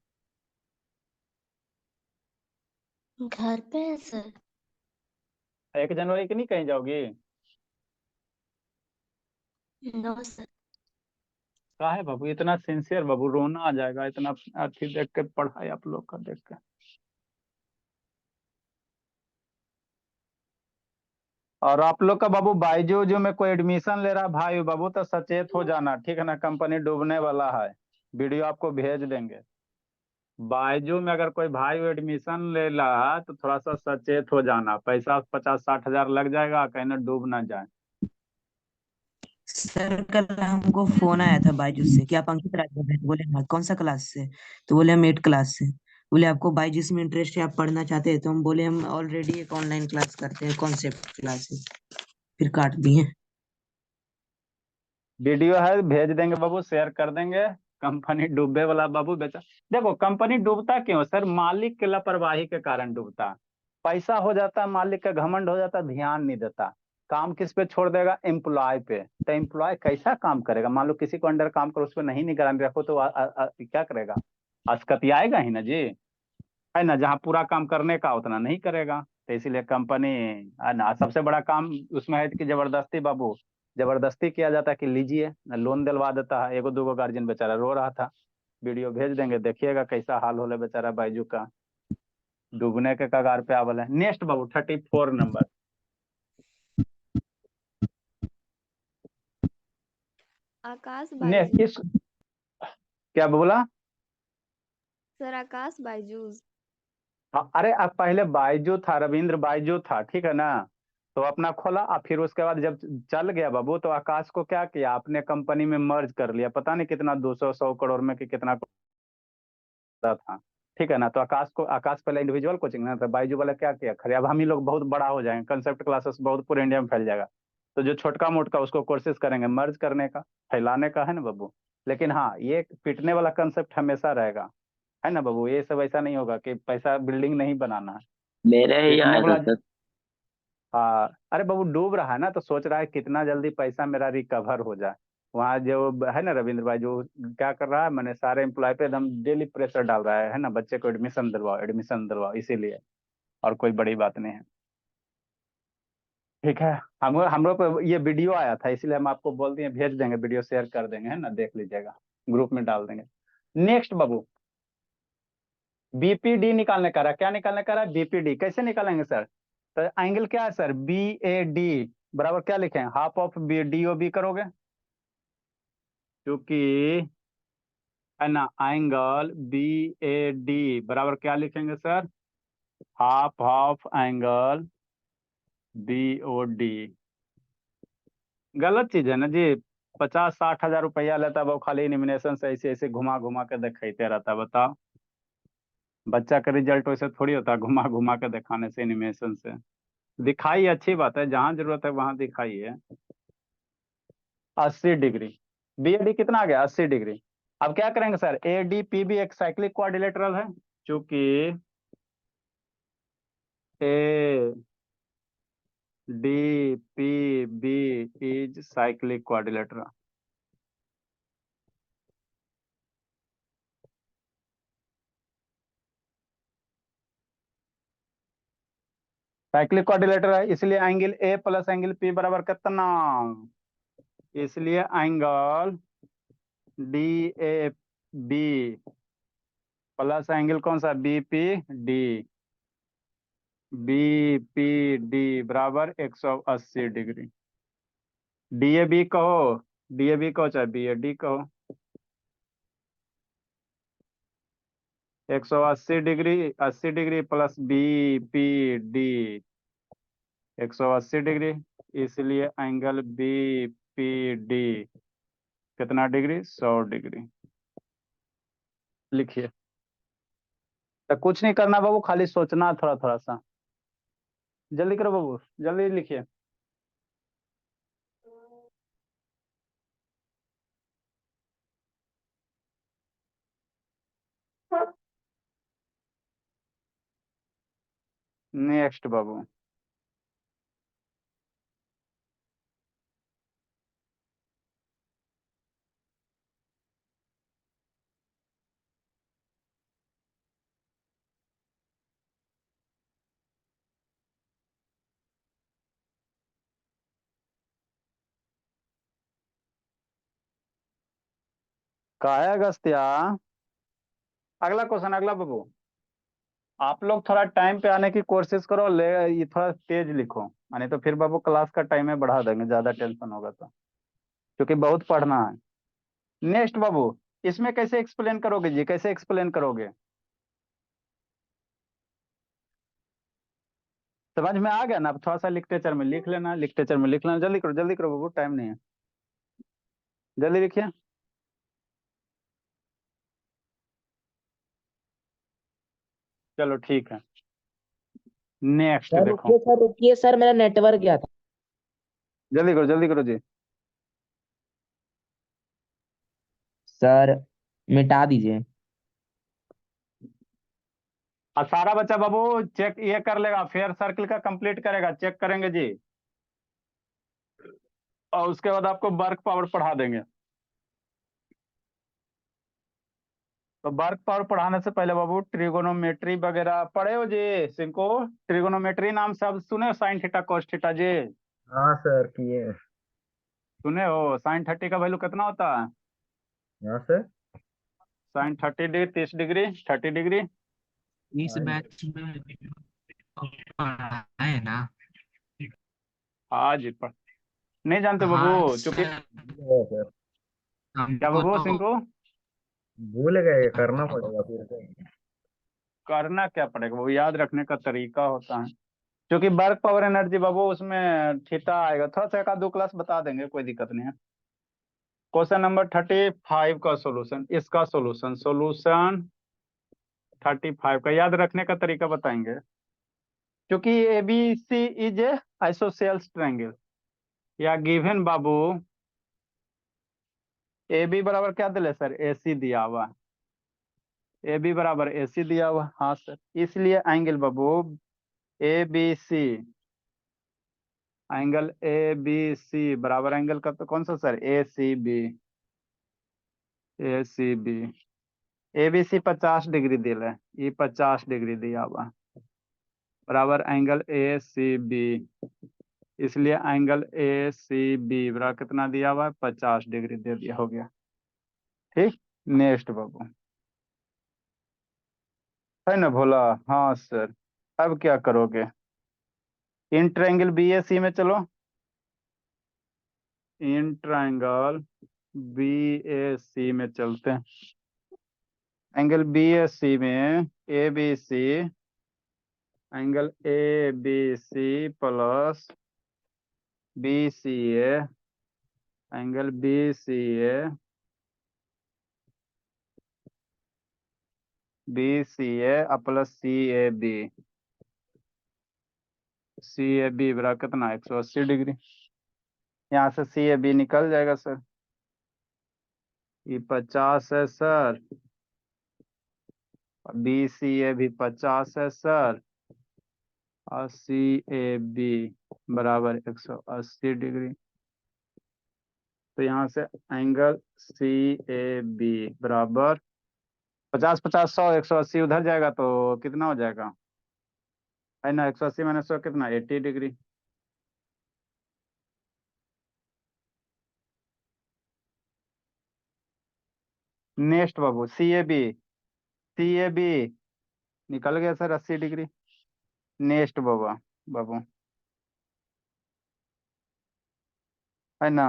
E: घर पे है सर।
A: 1 जनवरी की नहीं कहीं जाओगी?
E: No sir.
A: कहा है बाबू? इतना सिंसियर बाबू, रोना आ जाएगा इतना अच्छी देख के पढ़ाई आप लोग का देख के। और आप लोग का बाबू बायजू जो में कोई एडमिशन ले रहा भाई बाबू, तो सचेत हो जाना, ठीक है ना। कंपनी डूबने वाला है, वीडियो आपको भेज देंगे। बायजू में अगर कोई भाई एडमिशन ले रहा तो थोड़ा सा सचेत हो जाना। पैसा 50-60 हजार लग जाएगा, कहीं ना डूब ना जाए।
G: सर कल हमको फोन आया था बायजूस से कि आप अंकित राज बोल रहे हैं। बोले हाँ, कौन सा क्लास से? तो बोले हम 8 क्लास से। बोले आपको बायजूस में इंटरेस्ट है, आप पढ़ना चाहते हैं? तो हम बोले हम ऑलरेडी एक ऑनलाइन क्लास करते हैं, कॉन्सेप्ट क्लासेस। फिर काट दिए।
A: वीडियो है, भेज देंगे बाबू, शेयर कर देंगे। कंपनी डूबे वाला बाबू बेचा। देखो कंपनी डूबता क्यों सर? मालिक की लापरवाही के कारण डूबता। पैसा हो जाता, मालिक का घमंड हो जाता, ध्यान नहीं देता। काम किस पे छोड़ देगा? एम्प्लॉय पे। तो एम्प्लॉय कैसा काम करेगा? मान लो किसी को अंडर काम करो, उस पर नहीं निगरानी रखो तो क्या करेगा? अस्कतियाएगा ही ना जी। है ना, जहाँ पूरा काम करने का उतना नहीं करेगा। तो इसीलिए कंपनी, है ना, सबसे बड़ा काम उसमें है कि जबरदस्ती बाबू, जबरदस्ती किया जाता है कि लीजिए, लोन दिलवा देता है। एगो दूगो गार्जियन बेचारा रो रहा था। वीडियो भेज देंगे, देखिएगा कैसा हाल हो बेचारा बाइजू का। डूबने के कगार पे आवल है। नेक्स्ट बाबू 34 नंबर।
F: आकाश
A: नेक्स्ट
F: बायजूस।
A: इस, क्या बोला?
F: सर आकाश बायजूस।
A: हाँ, अरे अब पहले बायजू था, रविंद्र बायजू था, ठीक है ना। तो अपना खोला, और फिर उसके बाद जब चल गया बाबू, तो आकाश को क्या किया, अपने कंपनी में मर्ज कर लिया। पता नहीं कितना, 200 100 करोड़ में कि कितना था। ठीक है ना। तो आकाश पहले इंडिविजुअल कोचिंग ना था, बायजू वाला क्या किया खरे, अब हम ही लोग बहुत बड़ा हो जाएंगे, कंसेप्ट क्लासेस बहुत पूरे इंडिया में फैल जाएगा। तो जो छोटका मोटका उसको कोशिश करेंगे मर्ज करने का, फैलाने का, है ना बाबू। लेकिन हाँ, ये पिटने वाला कंसेप्ट हमेशा रहेगा, है ना बाबू। ये सब ऐसा नहीं होगा कि पैसा बिल्डिंग नहीं बनाना है।
B: मेरे ही
A: पिटने
B: आया था
A: वाला।
B: सर।
A: हाँ, अरे बाबू डूब रहा है ना, तो सोच रहा है कितना जल्दी पैसा मेरा रिकवर हो जाए। वहाँ जो है ना रविंद्र भाई, जो क्या कर रहा है, मैंने सारे एम्प्लॉय पे एकदम डेली प्रेशर डाल रहा है ना, बच्चे को एडमिशन दिलवाओ, एडमिशन दिलवाओ, इसीलिए। और कोई बड़ी बात नहीं है। ठीक है। हम लोग पे ये वीडियो आया था, इसलिए हम आपको बोल दिए, भेज देंगे, वीडियो शेयर कर देंगे, है ना, देख लीजिएगा, ग्रुप में डाल देंगे। नेक्स्ट बाबू, बीपीडी निकालने का रहा। क्या निकालने का रहा? बीपीडी कैसे निकालेंगे सर? तो एंगल क्या है सर? बी ए डी बराबर क्या लिखे हैं? Half of B D O B करोगे, क्योंकि है ना, एंगल बी ए डी बराबर क्या लिखेंगे sir? Half of angle B O D. गलत चीज है ना जी। 50 60 हजार रुपया लेता है वो, खाली एनिमिनेशन से ऐसे ऐसे घुमा घुमा के दिखाते रहता है, बताओ। बच्चा का रिजल्ट वैसे थोड़ी होता है, घुमा घुमा के दिखाने से, एनिमेशन से। दिखाई अच्छी बात है, जहां जरूरत है वहां दिखाई है। 80 डिग्री। बी ए डी कितना आ गया? 80 डिग्री। अब क्या करेंगे सर? ए डी पी भी एक साइक्लिक क्वाड्रिलेटरल है, चूंकि A D P B is cyclic quadrilateral. Cyclic quadrilateral है, इसलिए angle A plus angle P बराबर कितना? इसलिए angle D A B plus angle कौन सा? B P D. B P D बराबर 180 डिग्री। डी ए बी कहो, डी ए बी कहो चाहे बी ए डी कहो। 180 degree, 80 degree plus B P D 180 degree. इसलिए एंगल बी पी डी कितना degree? 100 degree. लिखिए। तो कुछ नहीं करना बाबू, खाली सोचना थोड़ा थोड़ा सा। जल्दी करो बाबू, जल्दी लिखिए। नेक्स्ट बाबू, का है अगस्त्या? अगला क्वेश्चन, अगला बाबू। आप लोग थोड़ा टाइम पे आने की कोशिश करो, ले ये थोड़ा तेज लिखो, नहीं तो फिर बाबू क्लास का टाइम में बढ़ा देंगे, ज्यादा टेंशन होगा तो, क्योंकि बहुत पढ़ना है। नेक्स्ट बाबू, इसमें कैसे एक्सप्लेन करोगे जी, कैसे एक्सप्लेन करोगे? समझ में आ गया ना? अब थोड़ा सा लिटरेचर में लिख लेना, लिटरेचर में लिख लेना, जल्दी करो बाबू, टाइम नहीं है। जल्दी लिखिए। चलो ठीक है, नेक्स्ट देखो।
B: सर रुकिए सर, मेरा नेटवर्क गया था।
A: जल्दी करो जी।
B: सर मिटा दीजिए।
A: और सारा बच्चा बाबू चेक ये कर लेगा, फेयर सर्किल का कंप्लीट करेगा, चेक करेंगे जी। और उसके बाद आपको वर्क पावर पढ़ा देंगे। तो वर्क पावर पढ़ाने से पहले बाबू ट्रिगोनोमेट्री वगैरह पढ़े हो जी। सिंको, ट्रिगोनोमेट्री नाम सब सुने हो, साइन थीटा कोस थीटा जी
D: हाँ सर किए।
A: सुने हो। साइन 30 का वैल्यू कितना होता है?
D: हाँ sir.
A: Sine 30 degree 30 degree 30 degree.
H: इस बैच में पढ़ाए ना।
A: हाँ जी नहीं जानते
H: हाँ
A: बाबू चूंकि।
H: सर,
D: सर
A: क्या
H: हमको
A: बाबू
H: तो
A: सिंको?
D: भूल गए, करना पड़ेगा फिर से।
A: करना क्या पड़ेगा वो, याद रखने का तरीका होता है। क्योंकि वर्क पावर एनर्जी बाबू उसमें थीटा आएगा, थोड़ा सा एक आध दो क्लास बता देंगे, कोई दिक्कत नहीं है। क्वेश्चन नंबर 35 का सॉल्यूशन, इसका सॉल्यूशन 35 का याद रखने का तरीका बताएंगे। क्योंकि A B C is a isosceles triangle, या गिवन बाबू ए बी बराबर क्या दिले सर, ए सी दिया हुआ। ए बी बराबर ए सी दिया हुआ, हाँ सर। इसलिए एंगल बाबू A B C, angle A B C बराबर एंगल का तो कौन सा sir, A C B. A C B, A B C 50 degree दिल है, ये 50 डिग्री दिया हुआ बराबर एंगल ए सी बी। इसलिए एंगल ए सी बी बराबर कितना दिया हुआ है, 50 डिग्री दे दिया, हो गया ठीक। नेक्स्ट बाबू, है ना भोला? हाँ सर। अब क्या करोगे, in triangle B A C में चलो। In triangle B A C में चलते हैं। एंगल बी ए सी में A B C, angle A B C plus B C A, angle B C A, B C A plus C A B. C A B बराबर कितना, 180 degree. यहाँ से सी A B निकल जाएगा sir, ये 50 है sir, B C ए भी 50 है सर, और सी ए बी बराबर 180 डिग्री। तो यहाँ से एंगल सी ए बी बराबर 50 50 100, 180 उधर जाएगा तो कितना हो जाएगा, है ना। 180 माइनस 100 कितना, 80 डिग्री। नेक्स्ट बाबू C A B, C A B निकल गया सर 80 डिग्री। नेक्स्ट बाबा बाबू, है ना।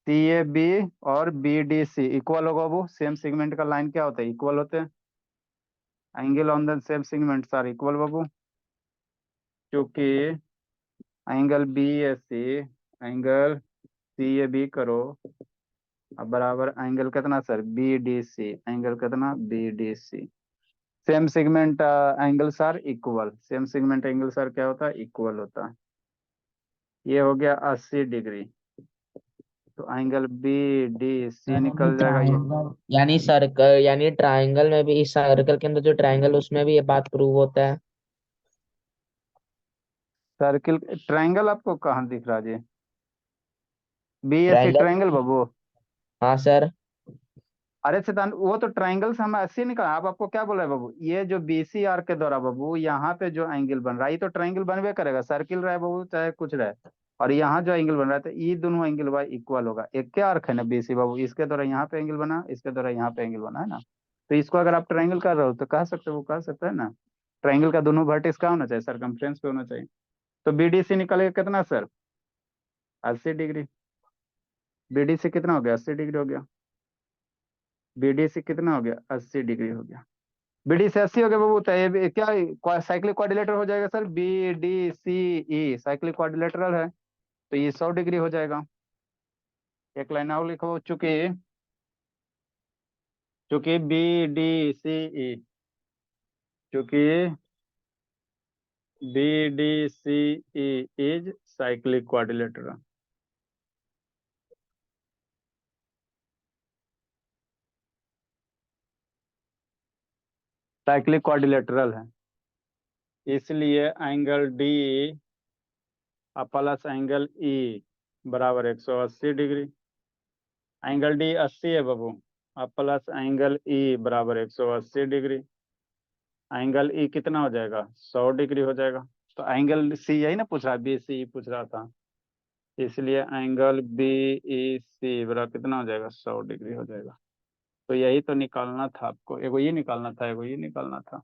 A: सी ए बी और बी डी सी इक्वल होगा बाबू, सेम सेगमेंट का लाइन क्या होता है, इक्वल होते हैं। Angle on the same segment are equal बाबू, क्योंकि angle B A C, angle C A B करो अब बराबर एंगल कितना sir, B D C, angle कितना, B D C. Same segment angles are equal, same segment angles are क्या होता है, इक्वल होता है। ये हो गया 80 डिग्री, तो एंगल बी डी सी निकल जाएगा ये।
B: यानी सर्कल, यानी ट्रायंगल में भी, इस सर्कल के अंदर जो ट्रायंगल, उसमें भी ये बात प्रूव होता है।
A: सर्किल ट्रायंगल आपको कहाँ दिख रहा जी, B A C
B: triangle,
A: triangle बाबू।
B: हाँ सर।
A: अरे शैतान, वो तो ट्रायंगल से हमें 80 निकला, आप आपको क्या बोल रहे हैं बाबू, ये जो बी सी आर के द्वारा बाबू यहाँ पे जो एंगल बन रहा है, ये तो ट्रायंगल बनवे करेगा, सर्किल रहे बाबू चाहे कुछ रहे। और यहाँ जो एंगल बन रहा है, तो ये दोनों एंगल वाई इक्वल होगा। एक क्या अर्थ है ना बी सी बाबू, इसके द्वारा यहाँ पे एंगल बना, इसके द्वारा यहाँ पे एंगल बना, है ना। तो इसको अगर आप ट्रायंगल कर रहे हो तो कह सकते हो, वो कह सकते हैं ना। ट्रायंगल का दोनों वर्टेक्स क्या होना चाहिए, सरकमफ्रेंस पे होना चाहिए। तो बी डी सी निकलेगा कितना sir, 80 degree. B D C कितना हो गया, 80 डिग्री हो गया। बी डी सी कितना हो गया, 80 डिग्री हो गया। बी डी सी 80 हो गया बाबू, तो ये क्या साइक्लिक क्वाड्रिलेटरल हो जाएगा सर, बी डी सी ई साइक्लिक क्वाड्रिलेटरल है, तो ये 100 डिग्री हो जाएगा। एक लाइन और लिखो, चूंकि चूंकि बी डी सी ई, चूंकि B D C E is cyclic quadrilateral. Cyclic quadrilateral है, इसलिए angle D plus angle E बराबर 180 डिग्री। एंगल डी 80 है बाबू, प्लस एंगल ई बराबर 180 डिग्री। एंगल ई कितना हो जाएगा, 100 डिग्री हो जाएगा। तो एंगल सी यही ना पूछ रहा है, बी सी पूछ रहा था, इसलिए एंगल बी ई सी बराबर कितना हो जाएगा, 100 डिग्री हो जाएगा। तो यही तो निकालना था आपको, एगो ये निकालना था, एगो ये निकालना था।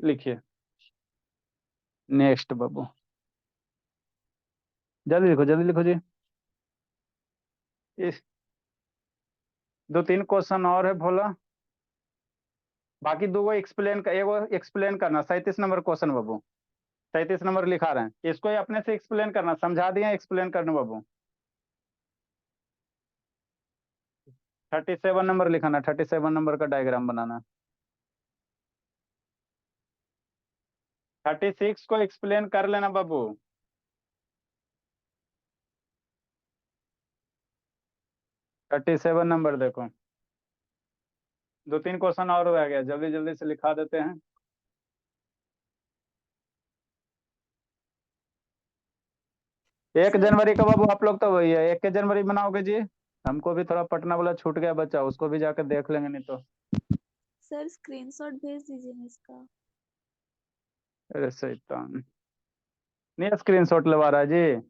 A: लिखिए नेक्स्ट बाबू, जल्दी लिखो, जल्दी लिखो जी। इस 2-3 क्वेश्चन और है भोला, बाकी दो एक्सप्लेन कर, एगो एक्सप्लेन करना। 37 नंबर क्वेश्चन बाबू, 37 नंबर लिखा रहे हैं, इसको ही अपने से एक्सप्लेन करना, समझा दिए एक्सप्लेन करना बाबू। 37 नंबर लिखाना, 37 नंबर का डायग्राम बनाना। 36 को एक्सप्लेन कर लेना बाबू। 37 नंबर देखो, 2-3 क्वेश्चन और रह गया, जल्दी जल्दी से लिखा देते हैं। एक
F: सर
A: जनवरी का बाबू आप लोग तो वही है, 1 जनवरी बनाओगे जी। हमको भी थोड़ा पटना वाला छूट गया बच्चा, उसको भी जाकर देख लेंगे, नहीं तो।
F: सर स्क्रीनशॉट भेज दीजिए ना इसका।
A: अरे शैतान, नहीं स्क्रीनशॉट लगा रहा है जी।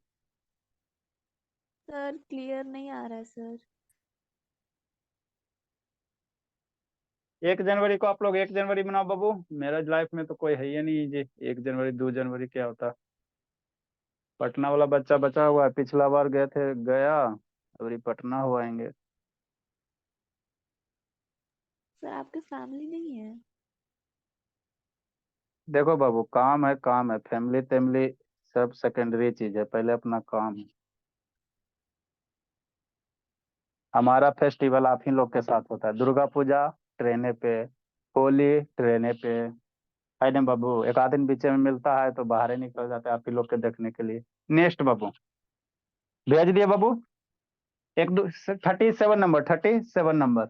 F: सर क्लियर नहीं आ रहा है सर।
A: 1 जनवरी को आप लोग 1 जनवरी बनाओ बाबू। मेरा लाइफ में तो कोई है ही नहीं जी, 1 जनवरी 2 जनवरी क्या होता। पटना वाला बच्चा बचा हुआ है, पिछला बार गए थे गया, अभी पटना हो आएंगे।
F: सर आपके फैमिली नहीं है?
A: देखो बाबू, काम है काम है, फैमिली तैमिली सब सेकेंडरी चीज है, पहले अपना काम है। हमारा फेस्टिवल आप ही लोग के साथ होता है, दुर्गा पूजा ट्रेने पे, होली ट्रेने पे, है ना बाबू। एक आध दिन बीच में मिलता है तो बाहर ही निकल जाते हैं आप ही लोग के देखने के लिए। नेक्स्ट बाबू, भेज दिए बाबू। 37 नंबर, 37 नंबर।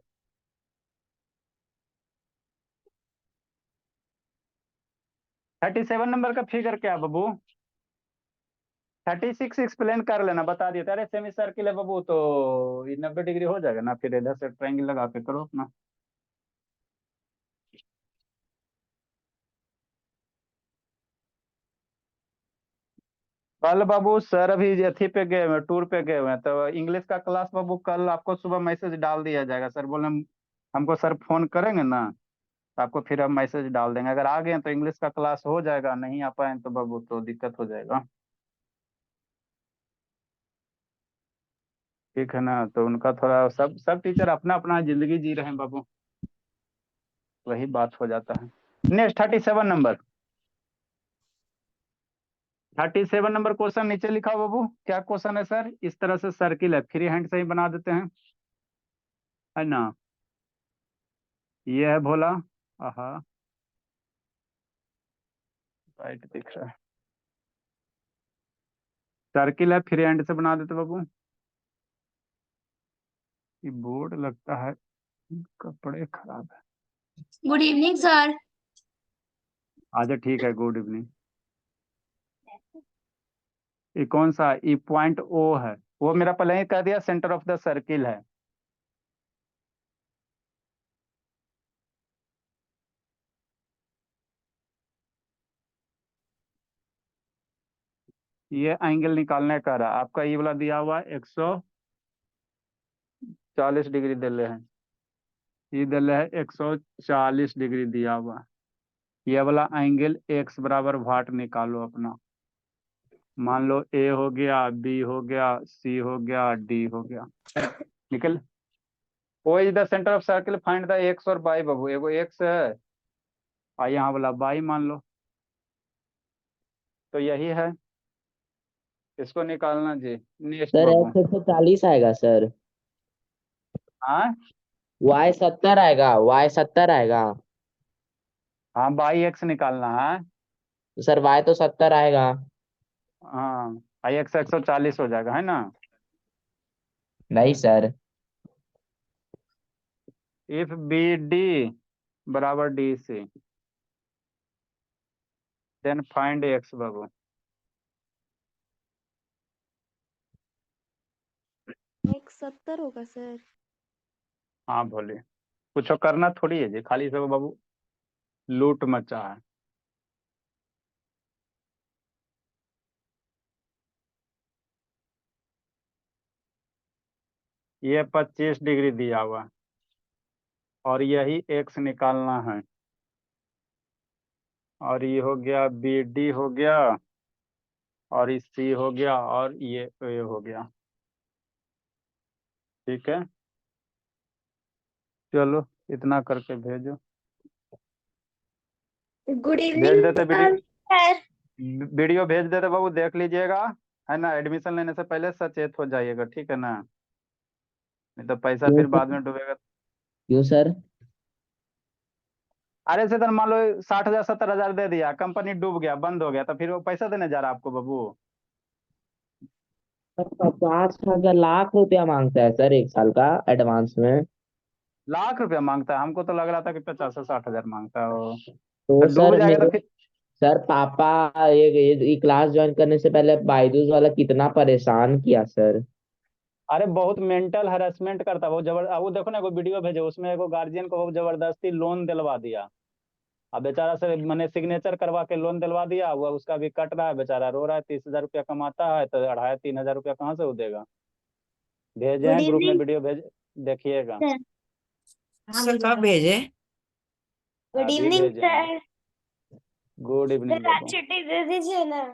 A: 37 नंबर का फिगर क्या है बाबू। 36 एक्सप्लेन कर लेना, बता दिए थे। अरे सेमी सर्किल है बाबू, तो ये 90 डिग्री हो जाएगा ना, फिर इधर से ट्रायंगल लगा के करो अपना। कल बाबू सर अभी अथी पे गए हुए, टूर पे गए हुए हैं, तो इंग्लिश का क्लास बाबू कल आपको सुबह मैसेज डाल दिया जाएगा। सर बोले हमको सर फोन करेंगे ना, तो आपको फिर हम मैसेज डाल देंगे। अगर आ गए तो इंग्लिश का क्लास हो जाएगा, नहीं आ पाए तो बाबू तो दिक्कत हो जाएगा। ठीक है ना, तो उनका थोड़ा, सब सब टीचर अपना अपना जिंदगी जी रहे हैं बाबू, वही बात हो जाता है। नेक्स्ट 37 नंबर, 37 नंबर क्वेश्चन नीचे लिखा हो बाबू। क्या क्वेश्चन है सर, इस तरह से सर्किल है, फ्री हैंड से ही बना देते हैं, है ना। ये है भोला, आहा राइट दिख रहा है, सर्किल है, फ्री हैंड से बना देते बाबू। ये बोर्ड लगता है कपड़े खराब है।
E: Good evening sir.
A: अच्छा ठीक है, गुड इवनिंग। ये कौन सा, ये पॉइंट ओ है, वो मेरा पहले ही कह दिया सेंटर ऑफ द सर्किल है। ये एंगल निकालने का रहा आपका, ये वाला दिया हुआ है 140 डिग्री दिले है, ये दिले है 140 डिग्री दिया हुआ है। ये वाला एंगल एक्स बराबर वाट निकालो अपना। मान लो ए हो गया, बी हो गया, सी हो गया, डी हो गया, निकल। O is the centre of circle, find the x और बाई बाबू। एगो एक्स है और यहाँ वाला बाई मान लो, तो यही है। इसको निकालना जी। नेक्स्ट
B: सर
A: बाबू।
B: एक्स 140 आएगा सर।
A: हाँ
B: वाई 70 आएगा, वाई 70 आएगा।
A: हाँ, बाई एक्स निकालना है।
B: तो सर वाई तो 70 आएगा।
A: हाँ, आई एक्स 140 हो जाएगा, है ना।
B: नहीं सर।
A: इफ बी डी बराबर D C, then find X बाबू।
F: एक्स 70 होगा सर।
A: हाँ बोलिए। कुछ करना थोड़ी है जी, खाली सब बाबू लूट मचा है। ये 25 डिग्री दिया हुआ है और यही एक्स निकालना है। और ये हो गया, बी डी हो गया, और ये सी हो गया, और ये ए हो गया। ठीक है, चलो इतना करके भेजो।
E: गुड
A: भेज
E: इवनिंग
A: देते वीडियो,
E: सर।
A: वीडियो भेज देते बाबू, देख लीजिएगा, है ना। एडमिशन लेने से पहले सचेत हो जाइएगा, ठीक है ना, नहीं तो पैसा
B: क्यों
A: फिर
B: सर?
A: बाद में डूबेगा।
B: क्यों सर?
A: अरे से मान लो 60,000 70,000 दे दिया, कंपनी डूब गया, बंद हो गया, तो फिर वो पैसा देने जा रहा आपको बाबू।
B: सर 50,000 लाख रुपया मांगता है सर एक साल का एडवांस में।
A: लाख रुपया मांगता है? हमको तो लग रहा था कि 50 से 60,000 मांगता है वो।
B: तो
A: तो डूब
B: सर
A: जाएगा
B: मेरे
A: तो फिर।
B: सर पापा ये क्लास ज्वाइन करने से पहले बायजूस वाला कितना परेशान किया सर।
A: अरे बहुत मेंटल हरेसमेंट करता है वो, वो देखो ना, एगो वीडियो भेजे, उसमें एगो गार्जियन को वो जबरदस्ती लोन दिलवा दिया। अब बेचारा से मैंने सिग्नेचर करवा के लोन दिलवा दिया, वो उसका भी कट रहा है, बेचारा रो रहा है। 30,000 रुपया कमाता है तो 2,500-3,000 रुपया कहाँ से वो देगा। भेजे
E: गुड
A: हैं ग्रुप में
E: इवनिंग
A: वीडियो, भेज देखिएगा।
E: सर।
G: सर कब भेजे?
E: गुड
A: अभी
E: इवनिंग
A: भेजे हैं।
E: सर।
A: गुड इवनिंग
E: सर आज
A: बाबू।
E: छुट्टी दे दीजिए ना।